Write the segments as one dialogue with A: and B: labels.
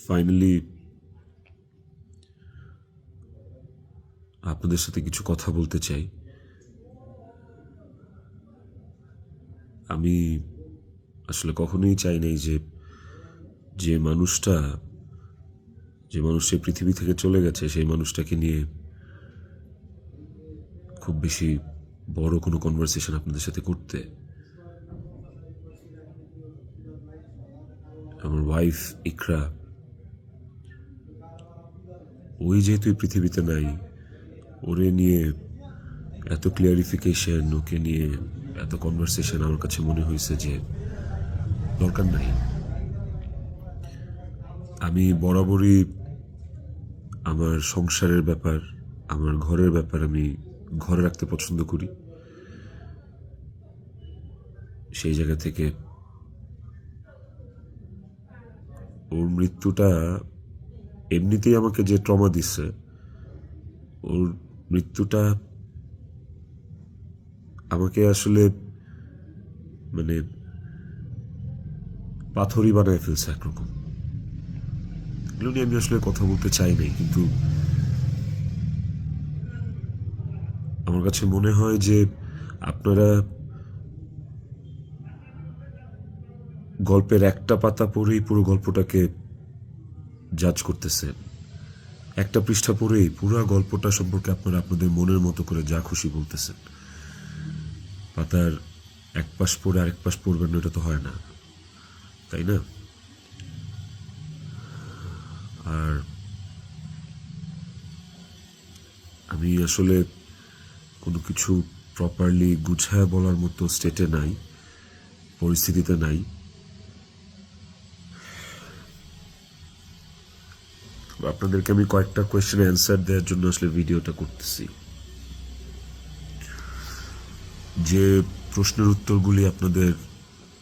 A: Finally আপনাদের সাথে কিছু কথা বলতে চাই। আমি আসলে কখনোই চাই নাই যে মানুষটা পৃথিবী থেকে চলে গেছে সেই মানুষটাকে নিয়ে খুব বেশি বড় কোনো কনভারসেশন আপনাদের সাথে করতে। আমার ওয়াইফ ইকরা, ওই যেহেতু এই পৃথিবীতে নাই, ওরে নিয়ে এত ক্লিয়ারিফিকেশন, ওকে নিয়ে এত কনভারসেশন আমার কাছে মনে হয়েছে যে দরকার নাই। আমি বরাবরই আমার সংসারের ব্যাপার, আমার ঘরের ব্যাপার আমি ঘরে রাখতে পছন্দ করি। সেই জায়গা থেকে ওর মৃত্যুটা এমনিতেই আমাকে যে ট্রমা দিচ্ছে, ওর মৃত্যুটা আমাকে আসলে মানে পাথরই বানায় ফেলছে একরকম। এগুলো নিয়ে আমি আসলে কথা বলতে চাই নাই, কিন্তু আমার কাছে মনে হয় যে আপনারা গল্পের একটা পাতা পড়েই পুরো গল্পটাকে জাজ করতেছেন। একটা পৃষ্ঠা পড়েই পুরো গল্পটা সম্পর্কে আপনারা আপনাদের মনের মতো করে যা খুশি বলতেছেন। পাতার এক পাশ পড়ে আরেক পাশ পড়বেন না, এটা তো হয় না, তাই না? আর আমি আসলে কোনো কিছু প্রপারলি গুছায় বলার মতো স্টেটে নাই, পরিস্থিতিতে নাই। আপনাদেরকে আমি কয়েকটা কোয়েশ্চেন অ্যান্সার দেওয়ার জন্য আসলে ভিডিওটা করতেছি, যে প্রশ্নের উত্তরগুলি আপনাদের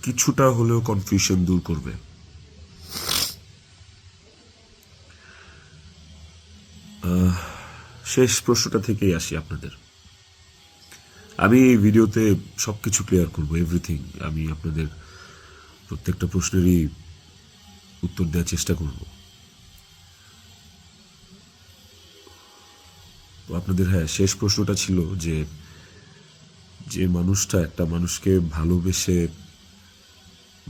A: কিছুটা হলেও কনফিউশন দূর করবে। শেষ প্রশ্নটা থেকেই আসি আপনাদের। আমি এই ভিডিওতে সবকিছু ক্লিয়ার করব, এভরিথিং। আমি আপনাদের প্রত্যেকটা প্রশ্নেরই উত্তর দেওয়ার চেষ্টা করব। তো আপনাদের শেষ প্রশ্নটা ছিল যে মানুষটা একটা মানুষকে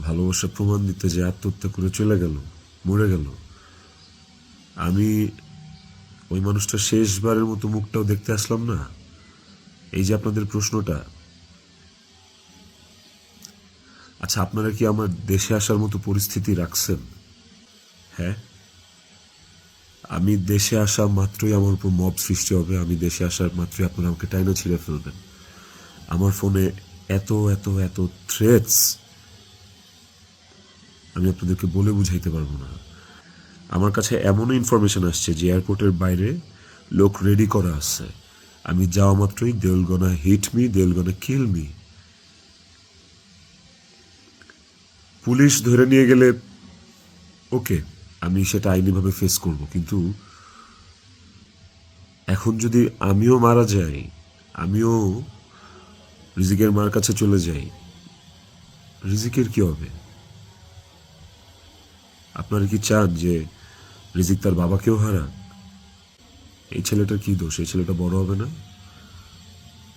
A: ভালোবাসা প্রমাণ দিতে যে আত্মহত্যা করে চলে গেল, মরে গেল, আমি ওই মানুষটা শেষবারের মতো মুখটাও দেখতে আসলাম না। এই যে আপনাদের প্রশ্নটা, আচ্ছা আপনারা কি আমার দেশে আসার মতো পরিস্থিতি রাখছেন? হ্যাঁ, আমি দেশে আসা মাত্রই আমার উপর মব সৃষ্টি হবে। আমি দেশে আসার মাত্রই আপনারা আমাকে টাইনা ছিঁড়ে ফেলবেন। আমার ফোনে এত এত এত থ্রেটস আমি আপনাদেরকে বলে বুঝাইতে পারবো না। আমার কাছে এমনও ইনফরমেশন আসছে যে এয়ারপোর্টের বাইরে লোক রেডি করা আছে, আমি যাওয়া মাত্রই they will gonna hit me, they will gonna kill me. Police ধরে নিয়ে গেলে ওকে, আমি সেটা আইনিভাবে ফেস করব, কিন্তু এখন যদি আমিও মারা যাই, আমিও রিজিকের মার কাছে চলে যাই, রিজিকের কি হবে? আপনারা কি চান যে রিজিক তার বাবাকেও হারাক? এই ছেলেটার কি দোষ? এই ছেলেটা বড় হবে না?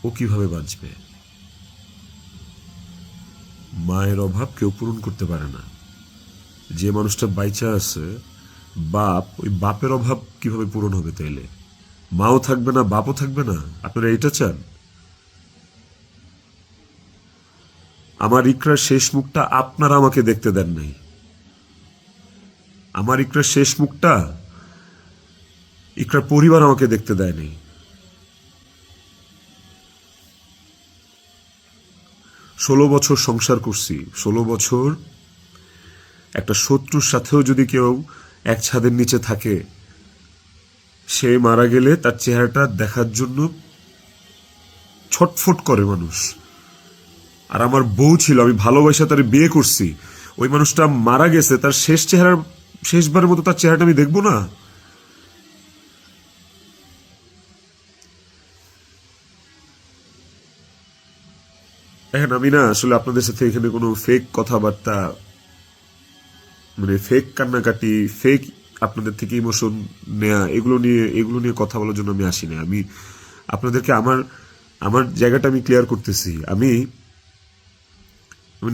A: ও কিভাবে বাঁচবে? মায়ের অভাব কেউ পূরণ করতে পারে না। যে মানুষটা বাইচা আছে, ওই বাপের অভাব কিভাবে পূরণ হবে তাইলে? মাও থাকবে না, বাপও থাকবে না? আপনারা এটা চান? আমার ইকরার শেষ মুখটা আপনারা আমাকে দেখতে দেন নাই। আমার ইকরার শেষ মুখটা ইকরার পরিবার আমাকে দেখতে দেয় নাই। 16 বছর সংসার করছি, 16 বছর একটা শত্রুর সাথেও যদি কেউ এক ছাদের নিচে থাকে, সে মারা গেলে তার চেহারাটা দেখার জন্য ছটফট করে মানুষ। আর আমার বউ ছিল, আমি ভালোবাসা তার বিয়ে করছি, ওই মানুষটা মারা গেছে, তার শেষবারের মতো তার চেহারাটা আমি দেখবো না? এখন আমি না আসলে আপনাদের সাথে এখানে কোনো ফেক কথাবার্তা, মানে ফেক কান্নাকাটি, ফেক আপনাদের থেকে ইমোশন নেয়া এগুলো নিয়ে কথা বলার জন্য আমি আসি না। আমি আপনাদেরকে আমার জায়গাটা আমি ক্লিয়ার করতেছি। আমি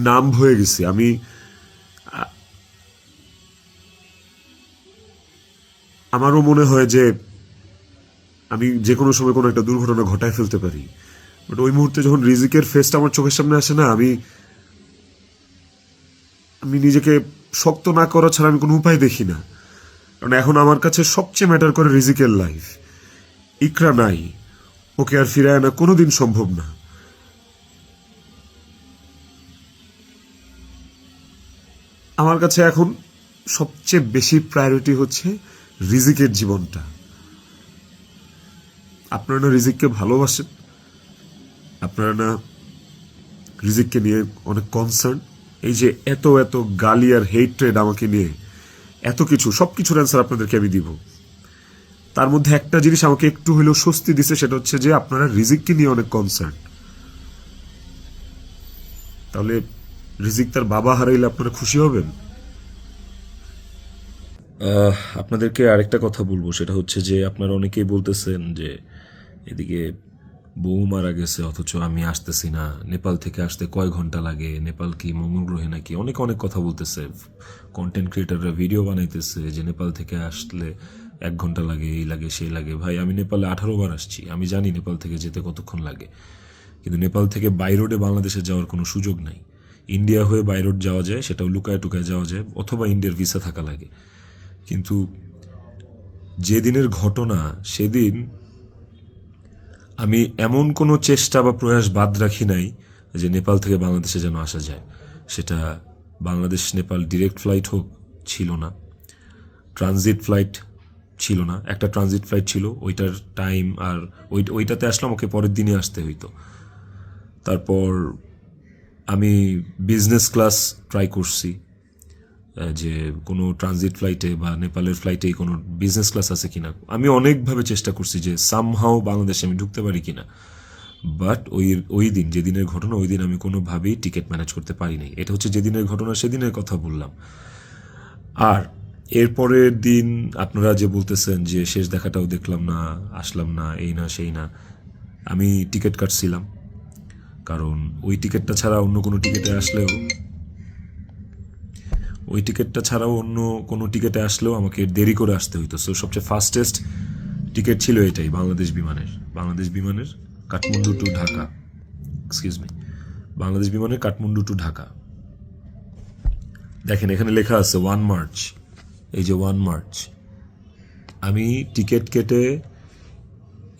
A: নাম হয়ে গেছি। আমারও মনে হয় যে আমি যে কোনো সময় কোনো একটা দুর্ঘটনা ঘটায় ফেলতে পারি, বাট ওই মুহূর্তে যখন রিজিকের ফেসটা আমার চোখের সামনে আসে না, আমি নিজেকে শক্ত না করা ছাড়া আমি কোনো উপায় দেখি না। কারণ এখন আমার কাছে সবচেয়ে ম্যাটার করে রিজিকের লাইফ। ইকরা নাই, ওকে আর ফিরায় আনা কোনোদিন সম্ভব না। আমার কাছে এখন সবচেয়ে বেশি প্রায়োরিটি হচ্ছে রিজিকের জীবনটা। আপনারা না রিজিককে ভালোবাসেন, আপনারা না রিজিককে নিয়ে অনেক কনসার্ন। এই যে এত এত গালি আর হেট্রেড আমাকে নিয়ে, এত কিছু, সবকিছুর অ্যান্সার আপনাদেরকে আমি দিব। তার মধ্যে একটা জিনিস আমাকে একটু হলেও স্বস্তি দিছে, সেটা হচ্ছে যে আপনারা রিজিককে নিয়ে অনেক কনসার্ন। তাহলে রিজিক তার বাবা হারাইলে আপনারা খুশি হবেন? আপনাদেরকে আরেকটা কথা বলবো, সেটা হচ্ছে যে আপনারা অনেকেই বলতেছেন যে এদিকে বউ মারা গেছে অথচ আমি আসতেছি না, নেপাল থেকে আসতে কয় ঘন্টা লাগে, নেপাল কি মঙ্গল গ্রহে নাকি, অনেক অনেক কথা বলতেছে। কন্টেন্ট ক্রিয়েটাররা ভিডিও বানাইতেছে যে নেপাল থেকে আসলে 1 ঘন্টা লাগে, এই লাগে সেই লাগে। ভাই, আমি নেপালে 18 বার আসছি, আমি জানি নেপাল থেকে যেতে কতক্ষণ লাগে। কিন্তু নেপাল থেকে বাই রোডে বাংলাদেশে যাওয়ার কোনো সুযোগ নাই। ইন্ডিয়া হয়ে বাই রোড যাওয়া যায়, সেটাও লুকায় টুকায় যাওয়া যায়, অথবা ইন্ডিয়ার ভিসা থাকা লাগে। কিন্তু যেদিনের ঘটনা, সেদিন আমি এমন কোনো চেষ্টা বা প্রয়াস বাদ রাখি নাই যে নেপাল থেকে বাংলাদেশে যেন আসা যায়। সেটা বাংলাদেশ নেপাল ডিরেক্ট ফ্লাইট হোক, ছিল না। ট্রানজিট ফ্লাইট ছিল না, একটা ট্রানজিট ফ্লাইট ছিল, ওইটার টাইম আর ওইটাতে আসলাম, ওকে পরের দিনই আসতে হইতো। তারপর আমি বিজনেস ক্লাস ট্রাই করছি, যে কোনো ট্রানজিট ফ্লাইটে বা নেপালের ফ্লাইটে কোনো বিজনেস ক্লাস আছে কিনা। আমি অনেকভাবে চেষ্টা করছি যে সামহাও বাংলাদেশে আমি ঢুকতে পারি কিনা, বাট ওই দিন, যেদিনের ঘটনা, ওই দিন আমি কোনোভাবেই টিকিট ম্যানেজ করতে পারিনি। এটা হচ্ছে যেদিনের ঘটনা, সেদিনের কথা বললাম। আর এরপরের দিন আপনারা যে বলতেছেন যে শেষ দেখাটাও দেখলাম না, আসলাম না, এই না সেই না, আমি টিকিট কাটছিলাম। কারণ ওই টিকিটটা ছাড়া অন্য কোনো টিকিটে আসলেও অন্য কোনো টিকিটে আসলেও আমাকে দেরি করে আসতে হইতো। সো সবচেয়ে ফাস্টেস্ট টিকিট ছিল এটাই, বাংলাদেশ বিমানের কাঠমান্ডু টু ঢাকা, বাংলাদেশ বিমানের কাঠমান্ডু টু ঢাকা। দেখেন এখানে লেখা আছে 1 মার্চ, এই যে 1 মার্চ। আমি টিকিট কেটে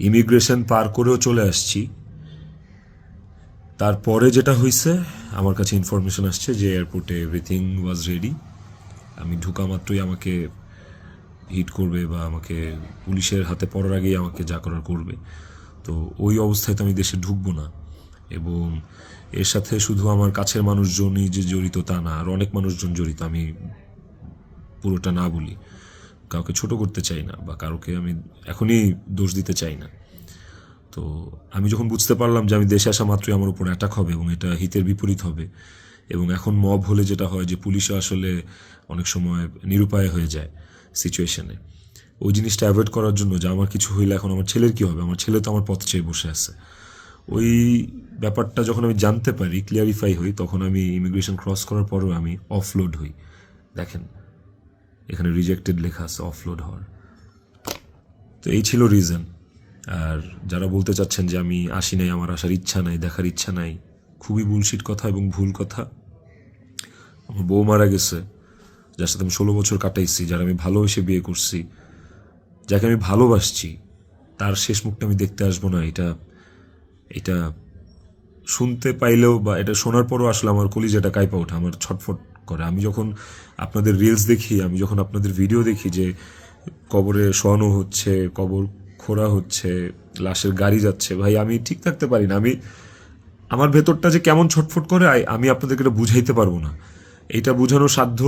A: ইমিগ্রেশন পার করেও চলে আসছি। তারপরে যেটা হয়েছে, আমার কাছে ইনফরমেশন আসছে যে এয়ারপোর্টে এভরিথিং ওয়াজ রেডি। আমি ঢোকা মাত্রই আমাকে হিট করবে বা আমাকে পুলিশের হাতে পড়ার আগেই আমাকে যা করার করবে। তো ওই অবস্থায় তো আমি দেশে ঢুকবো না। এবং এর সাথে শুধু আমার কাছের মানুষজনই যে জড়িত তা না, আর অনেক মানুষজন জড়িত। আমি পুরোটা না বলি, কাউকে ছোট করতে চাই না বা কাউকে আমি এখনই দোষ দিতে চাই না। তো আমি যখন বুঝতে পারলাম যে আমি দেশে আসা মাত্রই আমার উপর অ্যাটাক হবে এবং এটা হিতের বিপরীত হবে, এবং এখন মব হলে যেটা হয় যে পুলিশও আসলে অনেক সময় নিরুপায় হয়ে যায় সিচুয়েশনে, ওই জিনিসটা অ্যাভয়েড করার জন্য যে আমার কিছু হইলে এখন আমার ছেলের কী হবে, আমার ছেলে তো আমার পথ চেয়ে বসে আছে, ওই ব্যাপারটা যখন আমি জানতে পারি, ক্লিয়ারিফাই হই, তখন আমি ইমিগ্রেশন ক্রস করার পরেও আমি অফলোড হই। দেখেন এখানে রিজেক্টেড লেখা আছে, অফলোড হওয়ার। তো এই ছিল রিজন। আর যারা বলতে চাচ্ছেন যে আমি আসি নাই, আমার আসার ইচ্ছা নাই, দেখার ইচ্ছা নাই, খুবই বুলশিট কথা এবং ভুল কথা। আমার বউ মারা গেছে, যার সাথে আমি 16 বছর কাটাইছি, যারা আমি ভালোবেসে বিয়ে করছি, যাকে আমি ভালোবাসছি, তার শেষ মুখটা আমি দেখতে আসবো না, এটা শুনতে পাইলেও বা এটা শোনার পরও আসলে আমার কলিজাটা কাঁপা ওঠে, আমার ছটফট করে। আমি যখন আপনাদের রিলস দেখি, আমি যখন আপনাদের ভিডিও দেখি যে কবরে শোয়ানো হচ্ছে, কবর খোঁড়া হচ্ছে, লাশের গাড়ি যাচ্ছে, ভাই আমি ঠিক থাকতে পারি না। আমার ভেতরটা যে কেমন ছটফট করে, আমি আপনাদেরকে এটা বুঝাইতে পারবো না। এটা বুঝানোর সাধ্য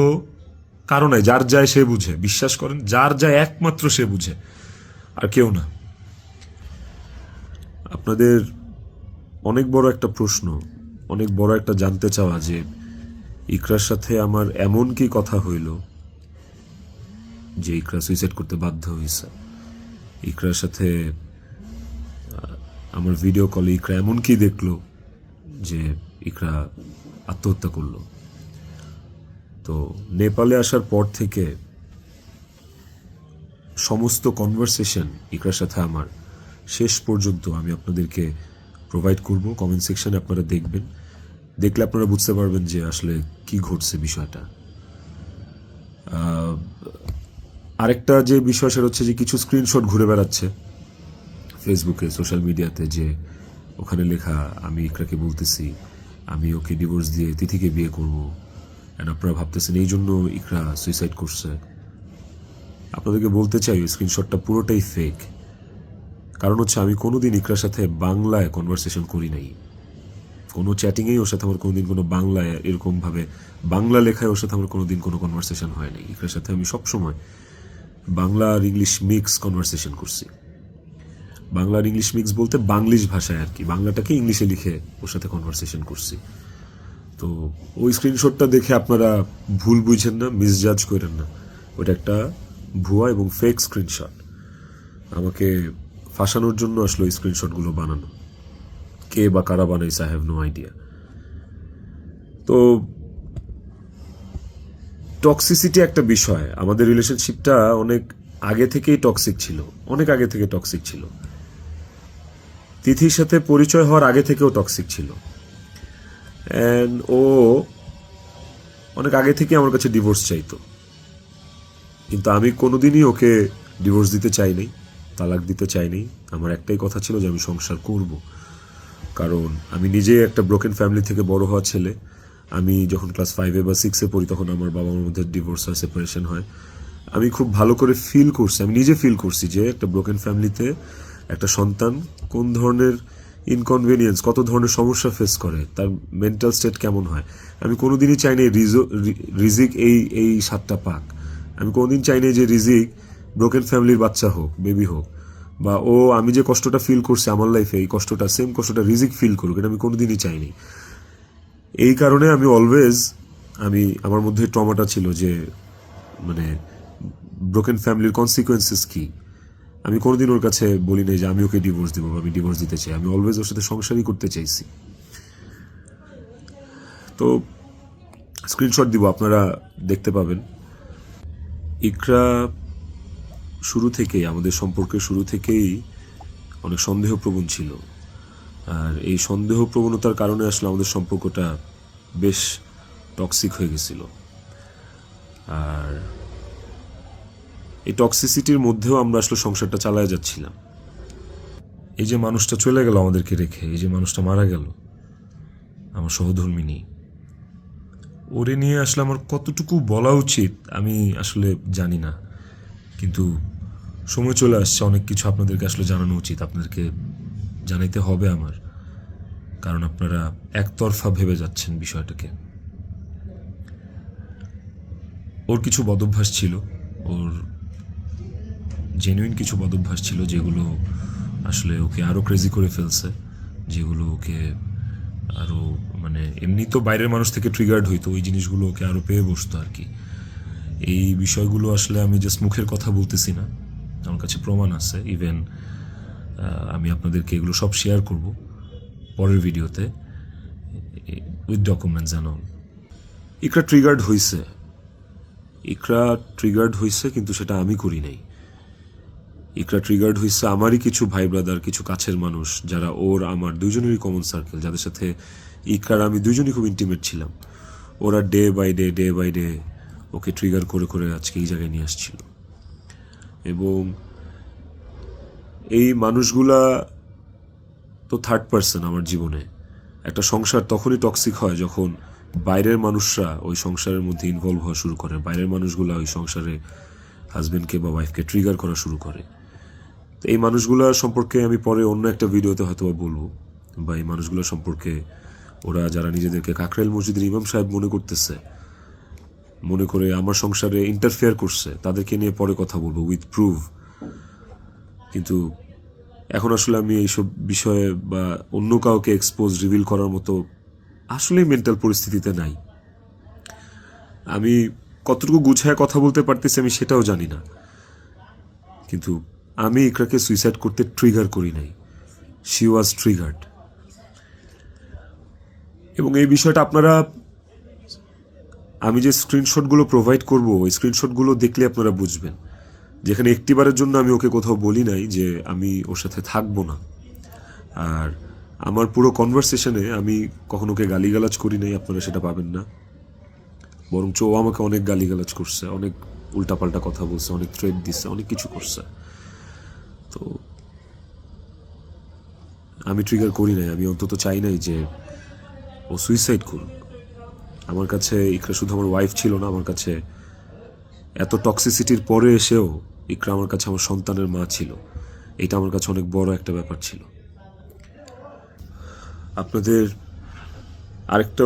A: কারো নাই, যার যায় সে বুঝে। বিশ্বাস করেন, যার যায় একমাত্র সে বুঝে, আর কেউ না। আপনাদের অনেক বড় একটা প্রশ্ন, অনেক বড় একটা জানতে চাওয়া যে ইকরার সাথে আমার এমন কি কথা হইল যে ইকরা সুইসাইড করতে বাধ্য হয়েছে। ইকরার সাথে আমার ভিডিও কলে ইকরা এমন কি দেখলো যে ইকরা আত্মহত্যা করলো। তো নেপালে আসার পর থেকে সমস্ত কনভারসেশন ইকরার সাথে আমার শেষ পর্যন্ত আমি আপনাদেরকে প্রোভাইড করব। কমেন্ট সেকশনে আপনারা দেখবেন, দেখলে আপনারা বুঝতে পারবেন যে আসলে কি ঘটছে বিষয়টা। আরেকটা যে বিষয় সেটা হচ্ছে যে কিছু স্ক্রিনশট ঘুরে বেড়াচ্ছে ফেসবুকে, সোশ্যাল মিডিয়াতে, যে ওখানে লেখা আমি ইকরাকে বলতেছি আমি ওকে ডিভোর্স দিয়ে তিথিকে বিয়ে করব, অ্যান্ড আপনারা ভাবতেছেন এই জন্য ইকরা সুইসাইড করছে। আপনাদেরকে বলতে চাই ওই স্ক্রিনশটটা পুরোটাই ফেক। কারণ হচ্ছে আমি কোনোদিন ইকরার সাথে বাংলায় কনভারসেশন করি নাই, কোনো চ্যাটিংয়েই ওর সাথে আমার কোনোদিন কোনো বাংলায় এরকমভাবে বাংলা লেখায় ওর সাথে আমার কোনোদিন কোনো কনভারসেশন হয় নাই। ইকরার সাথে আমি সবসময় বাংলা আর ইংলিশ মিক্স কনভারসেশন করছি। বাংলা আর ইংলিশ মিক্স বলতে বাংলিশ ভাষায় আর কি, বাংলাটাকে ইংলিশে লিখে ওর সাথে কনভারসেশন করছি। তো ওই স্ক্রিনশটটা দেখে আপনারা ভুল বুঝেন না, মিসজাজ করেন না, ওটা একটা ভুয়া এবং ফেক স্ক্রিনশট। আমাকে ফাঁসানোর জন্য আসলে ওই স্ক্রিনশটগুলো বানানো। কে বা কারা বানাইছে আই হ্যাভ নো আইডিয়া। তো টক্সিসিটি একটা বিষয়, আমাদের রিলেশনশিপটা অনেক আগে থেকেই টক্সিক ছিল, অনেক আগে থেকে টক্সিক ছিল। তিথির সাথে পরিচয় হওয়ার আগে থেকেও টক্সিক ছিল, অ্যান্ড ও অনেক আগে থেকে আমার কাছে ডিভোর্স চাইতো, কিন্তু আমি কোনোদিনই ওকে ডিভোর্স দিতে চাইনি, তালাক দিতে চাইনি। আমার একটাই কথা ছিল যে আমি সংসার করব, কারণ আমি নিজে একটা ব্রোকেন ফ্যামিলি থেকে বড় হওয়া ছেলে। আমি যখন ক্লাস 5 বা 6 পড়ি তখন আমার বাবা মার মধ্যে ডিভোর্স হয়, সেপারেশন হয়। আমি খুব ভালো করে ফিল করছি, আমি নিজে ফিল করছি যে একটা ব্রোকেন ফ্যামিলিতে একটা সন্তান কোন ধরনের ইনকনভেনিয়েন্স, কত ধরনের সমস্যা ফেস করে, তার মেন্টাল স্টেট কেমন হয়। আমি কোনোদিনই চাইনি রিজিক এই সাতটা পাক। আমি কোনোদিন চাইনি যে রিজিক ব্রোকেন ফ্যামিলির বাচ্চা হোক, বেবি হোক, বা ও আমি যে কষ্টটা ফিল করছি আমার লাইফে এই কষ্টটা, সেম কষ্টটা রিজিক ফিল করুক, এটা আমি কোনোদিনই চাইনি। এই কারণে আমি অলওয়েজ আমার মধ্যে ট্রমাটা ছিল যে মানে ব্রোকেন ফ্যামিলির কনসিকুয়েন্সেস কি। আমি কোনোদিন ওর কাছে বলি নাই যে আমি ওকে ডিভোর্স দেবো বা আমি ডিভোর্স দিতে চাই। আমি অলওয়েজ ওর সাথে সংসারই করতে চাইছি। তো স্ক্রিনশট দিব, আপনারা দেখতে পাবেন। ইকরা শুরু থেকেই, আমাদের সম্পর্কের শুরু থেকেই অনেক সন্দেহপ্রবণ ছিল, আর এই সন্দেহ প্রবণতার কারণে আসলে আমাদের সম্পর্কটা বেশ টক্সিক হয়ে গেছিল। আর এই টক্সিসিটির মধ্যেও আমরা আসলে সংসারটা চালায় যাচ্ছিলাম। এই যে মানুষটা চলে গেল আমাদেরকে রেখে, এই যে মানুষটা মারা গেল, আমার সহধর্মিনী, ওরে নিয়ে আসলে আমার কতটুকু বলা উচিত আমি আসলে জানি না, কিন্তু সময় চলে আসছে, অনেক কিছু আপনাদেরকে আসলে জানানো উচিত, আপনাদেরকে জানাইতে হবে আমার, কারণ আপনারা একতরফা ভেবে যাচ্ছেন বিষয়টাকে। ওর কিছু বদভ্যাস ছিল, ওর জেনুইন কিছু বদভ্যাস ছিল যেগুলো আসলে ওকে আরও ক্রেজি করে ফেলছে, যেগুলো ওকে আরও মানে এমনি তো বাইরের মানুষ থেকে ট্রিগার্ড হইতো, ওই জিনিসগুলো ওকে আরও পেয়ে বসতো আর কি। এই বিষয়গুলো আসলে আমি জাস্ট মুখের কথা বলতেছি না, আমার কাছে প্রমাণ আছে। ইভেন আমি আপনাদেরকে এগুলো সব শেয়ার করব পরের ভিডিওতে with documents and all. Iqra triggered হয়েছে, কিন্তু সেটা আমি করি নাই। ইকরা ট্রিগার্ড হয়েছে আমারই কিছু ভাই ব্রাদার, কিছু কাছের মানুষ, যারা ওর আমার দুজনেরই কমন সার্কেল, যাদের সাথে ইকরার আমি দুজনই খুব ইন্টিমেট ছিলাম। ওরা ডে বাই ডে ওকে ট্রিগার করে করে আজকে এই জায়গায় নিয়ে আসছিল। এবং এই মানুষগুলা তো থার্ড পার্সন আমার জীবনে। একটা সংসার তখনই টক্সিক হয় যখন বাইরের মানুষরা ওই সংসারের মধ্যে ইনভলভ হওয়া শুরু করে, বাইরের মানুষগুলা ওই সংসারে হাজবেন্ডকে বা ওয়াইফকে ট্রিগার করা শুরু করে। তো এই মানুষগুলোর সম্পর্কে আমি পরে অন্য একটা ভিডিওতে হয়তো বলবো, বা এই মানুষগুলো সম্পর্কে ওরা যারা নিজেদেরকে কাকরাইল মসজিদের ইমাম সাহেব মনে করে আমার সংসারে ইন্টারফেয়ার করছে, তাদেরকে নিয়ে পরে কথা বলবো উইথ প্রুফ। কিন্তু এখন আসলে আমি এইসব বিষয়ে বা অন্য কাউকে রিভিল করার মতো আসলে মেন্টাল পরিস্থিতিতে নাই। আমি কতটুকু গুছায় কথা বলতে পারতেছি আমি সেটাও জানি না, কিন্তু আমি ইকরাকে সুইসাইড করতে ট্রিগার করি নাই, শি ওয়াজ ট্রিগার্ড। এবং এই বিষয়টা আপনারা, আমি যে স্ক্রিনশটগুলো প্রোভাইড করব ওই স্ক্রিনশটগুলো দেখলে আপনারা বুঝবেন, যেখানে একটিবারের জন্য আমি ওকে কোথাও বলি নাই যে আমি ওর সাথে থাকবো না। আর আমার পুরো কনভারসেশনে আমি কখনো ওকে গালিগালাজ করি নাই, আপনারা সেটা পাবেন না। বরঞ্চ ও আমাকে অনেক গালিগালাজ করছে, অনেক উল্টাপাল্টা কথা বলছে, অনেক থ্রেট দিচ্ছে, অনেক কিছু করছে। তো আমি ট্রিগার করি নাই, আমি অন্তত চাই নাই যে ও সুইসাইড করুক। আমার কাছে ইকরা শুধু আমার ওয়াইফ ছিল না, আমার কাছে এত টক্সিসিটির পরে এসেও ইকরা আমার কাছে আমার সন্তানের মা ছিল। এটা আমার কাছে অনেক বড় একটা ব্যাপার ছিল। আপনাদের আরেকটা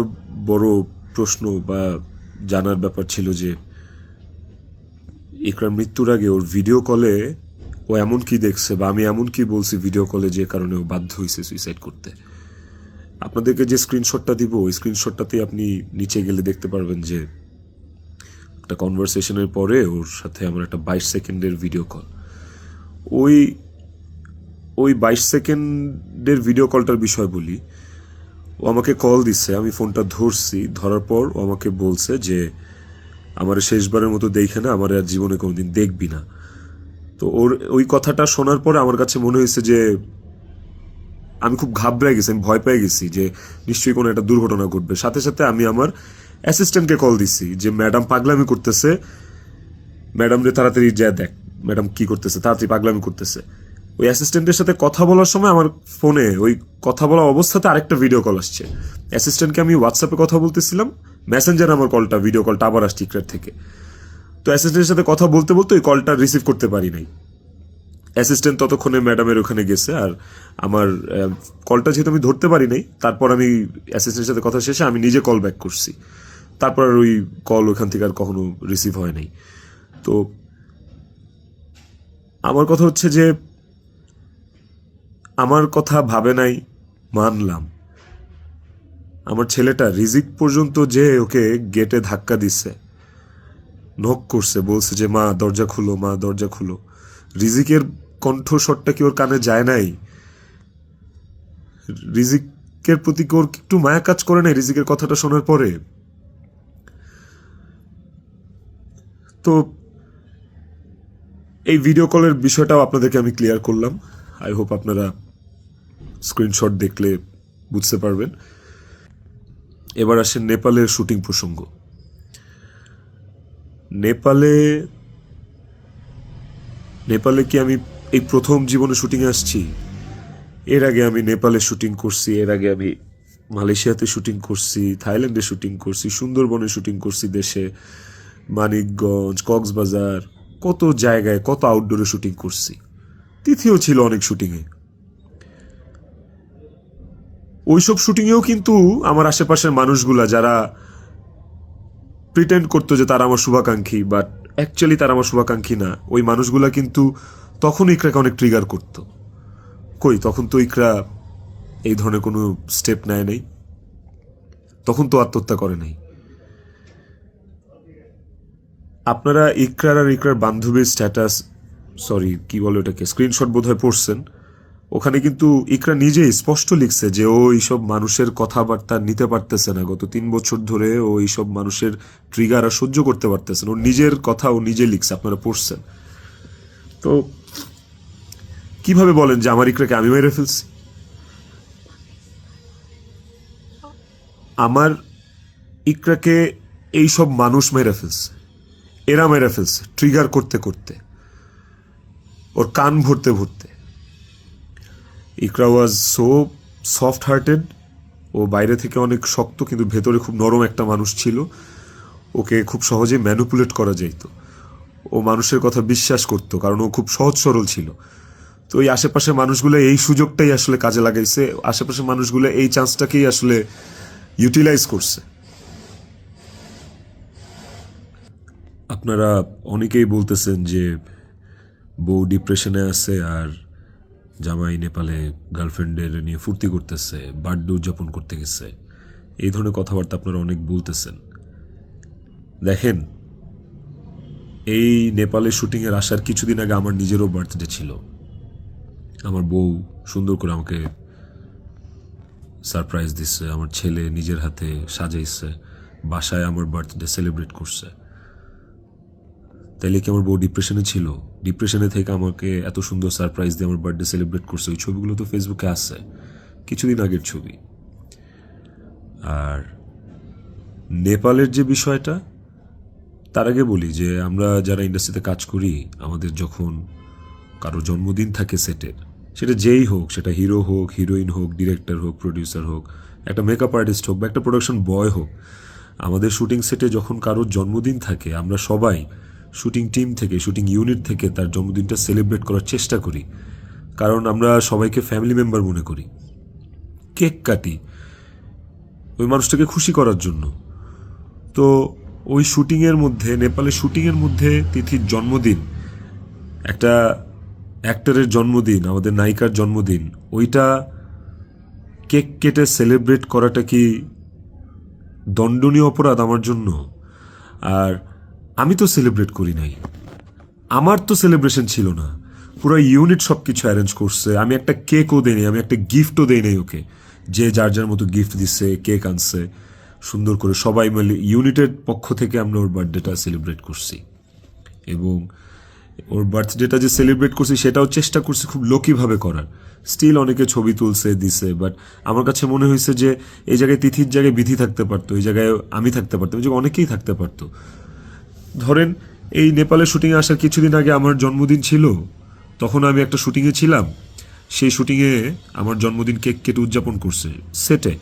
A: বড় প্রশ্ন বা জানার ব্যাপার ছিল যে ইকরার মৃত্যুর আগে ওর ভিডিও কলে ও এমন কি দেখছে বা আমি এমন কি বলছি ভিডিও কলে যে কারণে ও বাধ্য হয়েছে সুইসাইড করতে। আপনাদেরকে যে স্ক্রিনশটটা দিব ওই স্ক্রিনশটটাতে আপনি নিচে গেলে দেখতে পারবেন যে একটা কনভারসেশনের পরে ওর সাথে আমার একটা 22 সেকেন্ডের ভিডিও কল। ওই ওই 22 সেকেন্ডের ভিডিও কলটার বিষয় বলি। ও আমাকে কল দিচ্ছে, আমি ফোনটা ধরছি, ধরার পর ও আমাকে বলছে যে আমার শেষবারের মতো দেখে না, আমার আর জীবনে কোনোদিন দেখবি না। তো ওর ওই কথাটা শোনার পরে আমার কাছে মনে হয়েছে যে আমি খুব ঘাবড়ে গেছি, আমি ভয় পেয়ে গেছি যে নিশ্চয়ই কোনো একটা দুর্ঘটনা ঘটবে। সাথে সাথে আমি আমার অ্যাসিস্ট্যান্টকে কল দিছি যে ম্যাডাম পাগলামি করতেছে, ম্যাডাম রে তাড়াতাড়ি যা দেখ ম্যাডাম কি করতেছে, তাড়াতাড়ি পাগলামি করতেছে। ওই অ্যাসিস্ট্যান্টের সাথে কথা বলার সময় আমার ফোনে ওই কথা বলা অবস্থাতে আরেকটা ভিডিও কল আসছে। অ্যাসিস্ট্যান্টকে আমি হোয়াটসঅ্যাপে কথা বলতেছিলাম, মেসেঞ্জারে আমার কলটা, ভিডিও কলটা আবার আসছে ইকরার থেকে। তো অ্যাসিস্ট্যান্টের সাথে কথা বলতে বলতে ওই কলটা রিসিভ করতে পারি নাই। অ্যাসিস্ট্যান্ট ততক্ষণে ম্যাডামের ওখানে গেছে, আর আমার কলটা যেহেতু আমি ধরতে পারি নাই, তারপর আমি অ্যাসিস্ট্যান্টের সাথে কথা শেষে আমি নিজে কল ব্যাক করছি। তারপর আর ওই কল ওখান থেকে আর কখনো রিসিভ হয় নাই। তো আমার কথা হচ্ছে যে আমার কথা ভাবে নাই, মানলাম। আমার ছেলেটা রিজিক পর্যন্ত যে ওকে গেটে ধাক্কা দিচ্ছে, নক করছে, বলছে যে মা দরজা খুলো, মা দরজা খুলো। রিজিকের কণ্ঠস্বরটা কি ওর কানে যায় নাই? রিজিকের প্রতি কি ওর একটু মায়া কাজ করে নাই রিজিকের কথাটা শোনার পরে? তো এই ভিডিও কলের বিষয়টাও আপনাদেরকে আমি ক্লিয়ার করলাম। আই হোপ আপনারা স্ক্রিনশট দেখলে বুঝতে পারবেন। এবার আসেন নেপালের শুটিং প্রসঙ্গ। নেপালে কি আমি এই প্রথম জীবনে শুটিংয়ে আসছি? এর আগে আমি নেপালে শুটিং করছি, এর আগে আমি মালয়েশিয়াতে শুটিং করছি, থাইল্যান্ডে শুটিং করছি, সুন্দরবনে শুটিং করছি, দেশে মানিকগঞ্জ, কক্সবাজার, কত জায়গায়, কত আউটডোরে শুটিং করছি। তিথিও ছিল অনেক শুটিংয়ে। ওইসব শুটিংয়েও কিন্তু আমার আশেপাশের মানুষগুলা যারা প্রিটেন্ড করতো যে তারা আমার শুভাকাঙ্ক্ষী, বাট অ্যাকচুয়ালি তারা আমার শুভাকাঙ্ক্ষী না, ওই মানুষগুলা কিন্তু তখন ইকরাকে অনেক ট্রিগার করতো। কই, তখন তো ইকরা এই ধরনের কোনো স্টেপ নেয় নাই, তখন তো আত্মহত্যা করে নাই। আপনারা ইকরার আর ইকরার বান্ধবীর স্ট্যাটাস, সরি কি বলে ওটাকে, স্ক্রিনশট বোধহয় পড়ছেন। ওখানে কিন্তু ইকরা নিজেই স্পষ্ট লিখছে যে ও এইসব মানুষের কথাবার্তা নিতে পারতেছে না, গত 3 বছর ধরে ও এইসব মানুষের ট্রিগার আর সহ্য করতে পারতেছে না। ওর নিজের কথা ও নিজে লিখছে, আপনারা পড়ছেন। তো কিভাবে বলেন যে আমার ইকরাকে আমি মেরে ফেলছি? আমার ইকরাকে এইসব মানুষ মেরে ফেলছে, এরা মেরে ফেলছে ট্রিগার করতে করতে, ওর কান ভরতে ভরতে। ইকরা ওয়াজ সো সফট হার্টেড, ও বাইরে থেকে অনেক শক্ত কিন্তু ভেতরে খুব নরম একটা মানুষ ছিল। ওকে খুব সহজে ম্যানিপুলেট করা যাইত, ও মানুষের কথা বিশ্বাস করতো কারণ ও খুব সহজ সরল ছিল। তো এই আশেপাশের মানুষগুলো এই সুযোগটাই আসলে কাজে লাগাইছে, আশেপাশের মানুষগুলো এই চান্সটাকেই আসলে ইউটিলাইজ করছে। আপনারা অনেকেই বলতেছেন যে বউ ডিপ্রেশনে আছে আর জামাই নেপালে গার্লফ্রেন্ডের নিয়ে ফুর্তি করতেছে, বার্থডে উদযাপন করতে গেছে, এই ধরনের কথাবার্তা আপনারা অনেক বলতেছেন। দেখেন, এই নেপালে শুটিংয়ের আসার কিছুদিন আগে আমার নিজেরও বার্থডে ছিল। আমার বউ সুন্দর করে আমাকে সারপ্রাইজ দিচ্ছে, আমার ছেলে নিজের হাতে সাজাইছে, বাসায় আমার বার্থডে সেলিব্রেট করছে। তাইলে কি আমার বউ ডিপ্রেশনে ছিল? ডিপ্রেশনে থেকে আমাকে এত সুন্দর সারপ্রাইজ দিয়ে আমার বার্থডে সেলিব্রেট করছে। ওই ছবিগুলো তো ফেসবুকে আছে, কিছুদিন আগের ছবি। আর নেপালের যে বিষয়টা, তার আগে বলি যে আমরা যারা ইন্ডাস্ট্রিতে কাজ করি, আমাদের যখন কারো জন্মদিন থাকে সেটের, সেটা যেই হোক, সেটা হিরো হোক, হিরোইন হোক, ডিরেক্টর হোক, প্রডিউসার হোক, একটা মেকআপ আর্টিস্ট হোক বা একটা প্রোডাকশন বয় হোক, আমাদের শুটিং সেটে যখন কারোর জন্মদিন থাকে, আমরা সবাই শুটিং টিম থেকে, শুটিং ইউনিট থেকে তার জন্মদিনটা সেলিব্রেট করার চেষ্টা করি। কারণ আমরা সবাইকে ফ্যামিলি মেম্বার মনে করি। কেক কাটি ওই মানুষটাকে খুশি করার জন্য। তো ওই শুটিংয়ের মধ্যে, নেপালের শুটিংয়ের মধ্যে তিথির জন্মদিন, একটা অ্যাক্টরের জন্মদিন, আমাদের নায়িকার জন্মদিন, ওইটা কেক কেটে সেলিব্রেট করাটা কি দণ্ডনীয় অপরাধ আমার জন্য? আর আমি তো সেলিব্রেট করি নাই, আমার তো সেলিব্রেশন ছিল না, পুরো ইউনিট সব কিছু অ্যারেঞ্জ করছে। আমি একটা কেকও দেই নাই, আমি একটা গিফটও দেই নাই ওকে। যে যার যার মতো গিফট দিচ্ছে, কেক আনছে, সুন্দর করে সবাই মিলে ইউনিটের পক্ষ থেকে আমরা ওর বার্থডেটা সেলিব্রেট করছি। এবং ওর বার্থডেটা যে সেলিব্রেট করছি সেটাও চেষ্টা করছি খুব লোকিভাবে করার। স্টিল অনেকে ছবি তুলছে, দিছে, বাট আমার কাছে মনে হয়েছে যে এই জায়গায় তিথির জায়গায় বিধি থাকতে পারতো, এই জায়গায় আমি থাকতে পারতাম, এই জায়গায় অনেকেই থাকতে পারতো। ধরেন এই নেপালের শুটিংয়ে আসার কিছুদিন আগে আমার জন্মদিন ছিল, তখন আমি একটা শুটিংয়ে ছিলাম। সেই শুটিংয়ে আমার জন্মদিন কেক কেটে উদযাপন করছে সেটে।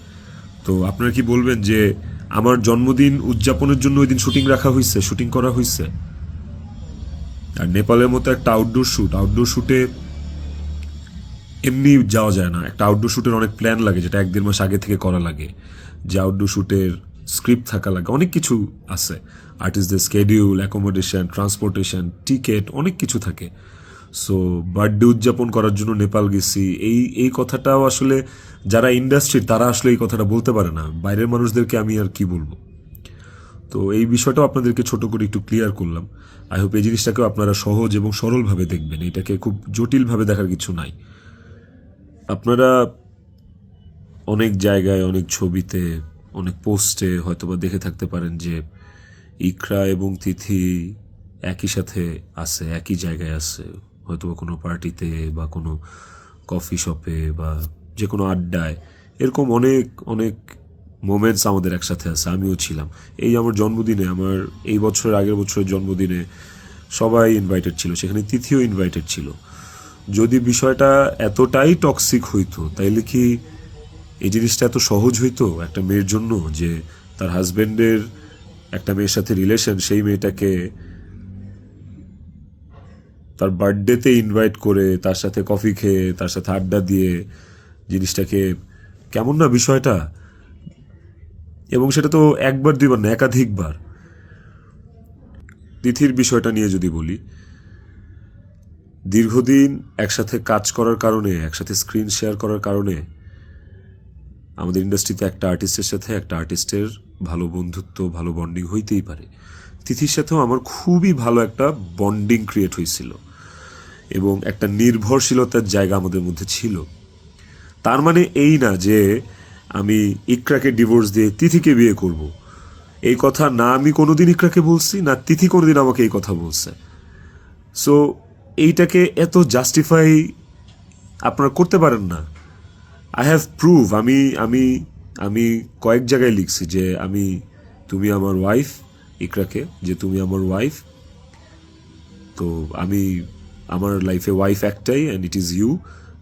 A: তো আপনারা কি বলবেন যে আমার জন্মদিন উদযাপনের জন্য ওই দিন শুটিং রাখা হয়েছে, শুটিং করা হয়েছে? আর নেপালের মতো একটা আউটডোর শ্যুটে এমনি যাওয়া যায় না। একটা আউটডোর শ্যুটের অনেক প্ল্যান লাগে, যেটা 1-1.5 মাস আগে থেকে করা লাগে। যে আউটডোর শ্যুটের স্ক্রিপ্ট থাকা লাগে, অনেক কিছু আছে। আর্টিস্টদের স্কেডিউল, অ্যাকোমোডেশন, ট্রান্সপোর্টেশন, টিকিট, অনেক কিছু থাকে। সো বার্থডে উদযাপন করার জন্য নেপাল গেছি, এই কথাটাও আসলে যারা ইন্ডাস্ট্রির তারা আসলে এই কথাটা বলতে পারে না। বাইরের মানুষদেরকে আমি আর কি বলবো? তো এই বিষয়টাও আপনাদেরকে ছোট করে একটু ক্লিয়ার করলাম। আই হোপ এই জিনিসটাকেও আপনারা সহজ এবং সরলভাবে দেখবেন, এটাকে খুব জটিলভাবে দেখার কিছু নাই। আপনারা অনেক জায়গায়, অনেক ছবিতে, অনেক পোস্টে হয়তোবা দেখে থাকতে পারেন যে ইকরা এবং তিথি একই সাথে আছে, একই জায়গায় আছে, হয়তোবা কোনো পার্টিতে বা কোনো কফি শপে বা যে কোনো আড্ডায়। এরকম অনেক অনেক মোমেন্টস আমাদের একসাথে আছে, আমিও ছিলাম। এই আমার জন্মদিনে, আমার এই বছরের আগের বছরের জন্মদিনে সবাই ইনভাইটেড ছিল, সেখানে তিথিও ইনভাইটেড ছিল। যদি বিষয়টা এতটাই টক্সিক হইতো, তাইলে কি এই জিনিসটা এত সহজ হইতো একটা মেয়ের জন্য যে তার হাজব্যান্ডের একটা মেয়ের সাথে রিলেশন, সেই মেয়েটাকে তার বার্থডেতে ইনভাইট করে, তার সাথে কফি খেয়ে, তার সাথে আড্ডা দিয়ে, জিনিসটাকে কেমন না বিষয়টা? এবং সেটা তো একবার দুইবার না, একাধিকবার। তিথির বিষয়টা নিয়ে যদি বলি, দীর্ঘদিন একসাথে কাজ করার কারণে, একসাথে স্ক্রিন শেয়ার করার কারণে আমাদের ইন্ডাস্ট্রিতে একটা আর্টিস্টের সাথে একটা আর্টিস্টের ভালো বন্ধুত্ব, ভালো বন্ডিং হইতেই পারে। তিথির সাথেও আমার খুবই ভালো একটা বন্ডিং ক্রিয়েট হয়েছিল এবং একটা নির্ভরশীলতার জায়গা আমাদের মধ্যে ছিল। তার মানে এই না যে আমি ইকরাকে ডিভোর্স দিয়ে তিথিকে বিয়ে করব। এই কথা না আমি কোনোদিন ইকরাকে বলছি, না তিথি কোনোদিন আমাকে এই কথা বলছে। সো এইটাকে এত জাস্টিফাই আপনারা করতে পারেন না। I have prove. আমি আমি আমি কয়েক জায়গায় লিখছি যে তুমি আমার ওয়াইফ, ইকরাকে, যে তুমি আমার ওয়াইফ। তো আমার লাইফে ওয়াইফ একটাই, and it is you,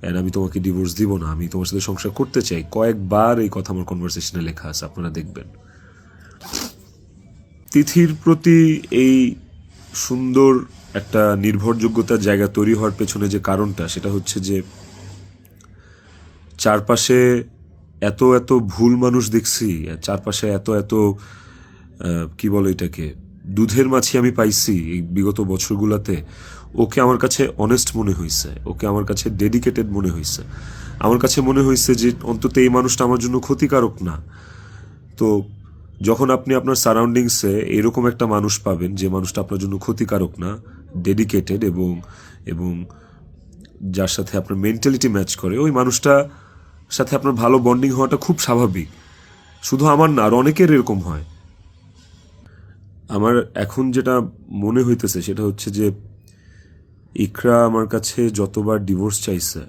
A: and আমি তোমাকে ডিভোর্স দিব না, আমি তোমার সাথে সংসার করতে চাই। কয়েকবার এই কথা আমার কনভারসেশনে লেখা আছে, আপনারা দেখবেন। তিথির প্রতি এই সুন্দর একটা নির্ভরযোগ্যতার জায়গা তৈরি হওয়ার পেছনে যে কারণটা, সেটা হচ্ছে যে চারপাশে এত এত ভুল মানুষ দেখছি, চারপাশে এত এত কি বলে এটাকে, দুধের মাছি আমি পাইছি এই বিগত বছরগুলোতে। ওকে আমার কাছে অনেস্ট মনে হয়েছে, ওকে আমার কাছে ডেডিকেটেড মনে হয়েছে। আমার কাছে মনে হয়েছে যে অন্তত এই মানুষটা আমার জন্য ক্ষতিকারক না। তো যখন আপনি আপনার সারাউন্ডিংসে এরকম একটা মানুষ পাবেন যে মানুষটা আপনার জন্য ক্ষতিকারক না, ডেডিকেটেড এবং এবং যার সাথে আপনার মেন্টালিটি ম্যাচ করে, ওই মানুষটা সাথে আপনার ভালো বন্ডিং হওয়াটা খুব স্বাভাবিক। শুধু আমার না, আর অনেকের এরকম হয়। আমার এখন যেটা মনে হইতেছে সেটা হচ্ছে যে ইকরা আমার কাছে যতবার ডিভোর্স চাইছে,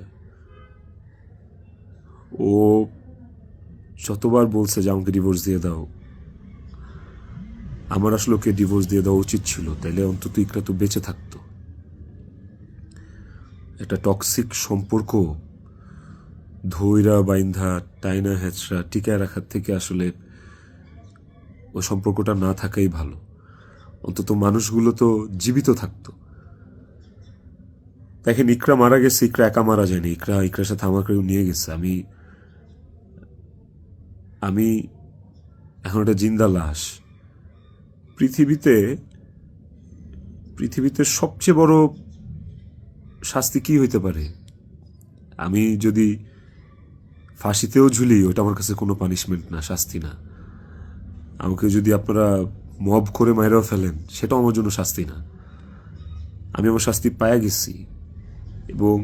A: ও যতবার বলছে যে আমাকে ডিভোর্স দিয়ে দাও, আমার আসলে ওকে ডিভোর্স দিয়ে দেওয়া উচিত ছিল, তাইলে অন্তত ইকরা তো বেঁচে থাকতো। একটা টক্সিক সম্পর্ক ধৈরা বাইন্ধা টাইনা হ্যাচড়া টিকায় রাখার থেকে আসলে ওই সম্পর্কটা না থাকাই ভালো। অন্তত মানুষগুলো তো জীবিত থাকতো। দেখেন, ইকরা মারা গেছে, ইকরা একা মারা যায়নি, ইকরার সাথে আমাকেও নিয়ে গেছে। আমি আমি এখন একটা জিন্দা লাশ। পৃথিবীতে পৃথিবীতে সবচেয়ে বড় শাস্তি কি হইতে পারে? আমি যদি ফাঁসিতেও ঝুলি, ওটা আমার কাছে কোনো পানিশমেন্ট না, শাস্তি না। আমাকে যদি আপনারা মব করে মাইরাও ফেলেন, সেটাও আমার জন্য শাস্তি না। আমি আমার শাস্তি পায়া গেছি। এবং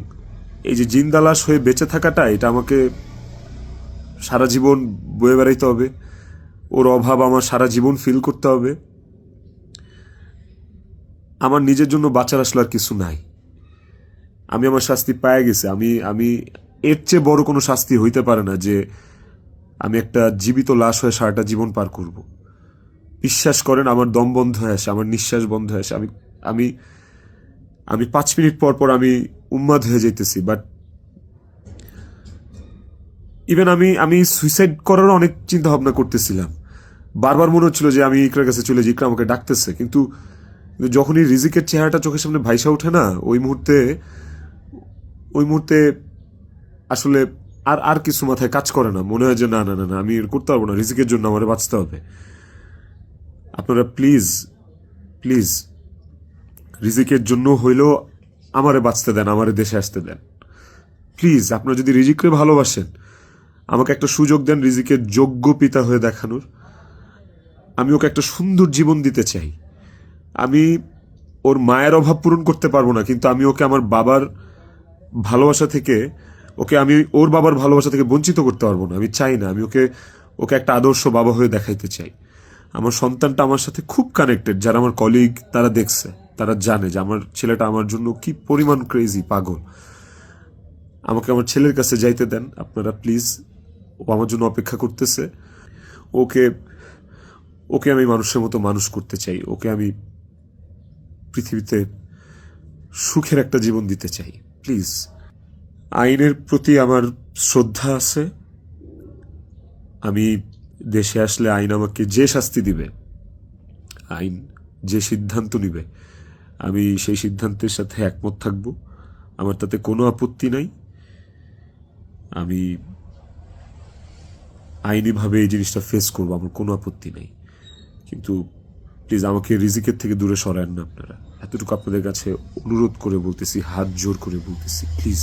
A: এই যে জিন্দা লাশ হয়ে বেঁচে থাকাটা, এটা আমাকে সারা জীবন বয়ে বেড়াইতে হবে। ওর অভাব আমার সারা জীবন ফিল করতে হবে। আমার নিজের জন্য বাঁচার আসলে আর কিছু নাই। আমি আমার শাস্তি পায়ে গেছি। আমি আমি এর চেয়ে বড় কোনো শাস্তি হইতে পারে না যে আমি একটা জীবিত লাশ হয়ে সারাটা জীবন পার করব। বিশ্বাস করেন, আমার দম বন্ধ হয়ে আসে, আমার নিঃশ্বাস বন্ধ হয়ে আসে। আমি আমি আমি 5 মিনিট পর পর আমি উন্মাদ হয়ে যাইতেছি। বাট ইভেন আমি আমি সুইসাইড করারও অনেক চিন্তা ভাবনা করতেছিলাম। বারবার মনে হচ্ছিল যে আমি ইকরার কাছে চলে যাই, ইকরা আমাকে ডাকতেছে। কিন্তু যখনই রিজিকের চেহারাটা চোখের সামনে ভাইসা ওঠে না, ওই মুহূর্তে আসলে আর আর কিছু মাথায় কাজ করে না। মনে হয় যে না না না না, আমি করতে পারবো না, রিজিকের জন্য আমার বাঁচতে হবে। আপনারা প্লিজ প্লিজ রিজিকের জন্য হইলেও আমারে বাঁচতে দেন, আমারে দেশে আসতে দেন প্লিজ। আপনারা যদি রিজিককে ভালোবাসেন, আমাকে একটা সুযোগ দেন রিজিকের যোগ্য পিতা হয়ে দেখানোর। আমি ওকে একটা সুন্দর জীবন দিতে চাই। আমি ওর মায়ের অভাব পূরণ করতে পারবো না, কিন্তু আমি ওকে আমার বাবার ভালোবাসা থেকে, আমি ওর বাবার ভালোবাসা থেকে বঞ্চিত করতে পারবো না। আমি চাই না। আমি ওকে ওকে একটা আদর্শ বাবা হয়ে দেখাইতে চাই। আমার সন্তানটা আমার সাথে খুব কানেক্টেড। যারা আমার কলিগ, তারা দেখছে, তারা জানে যে আমার ছেলেটা আমার জন্য কি পরিমাণ ক্রেজি, পাগল। আমাকে আমার ছেলের কাছে যাইতে দেন আপনারা প্লিজ। ও আমার জন্য অপেক্ষা করতেছে। ওকে ওকে আমি মানুষের মতো মানুষ করতে চাই। ওকে আমি পৃথিবীতে সুখের একটা জীবন দিতে চাই। প্লিজ। আইনের প্রতি আমার শ্রদ্ধা আছে। আমি দেশে আসলে আইন আমাকে যে শাস্তি দিবে, আইন যে সিদ্ধান্ত নিবে, আমি সেই সিদ্ধান্তের সাথে একমত থাকব। আমার তাতে কোনো আপত্তি নাই। আমি আইনিভাবে এই জিনিসটা ফেস করবো, আমার কোনো আপত্তি নেই। কিন্তু প্লিজ আমাকে রিজিকের থেকে দূরে সরায়েন না আপনারা। এতটুকু আপনাদের কাছে অনুরোধ করে বলতেছি, হাত জোর করে বলতেছি, প্লিজ।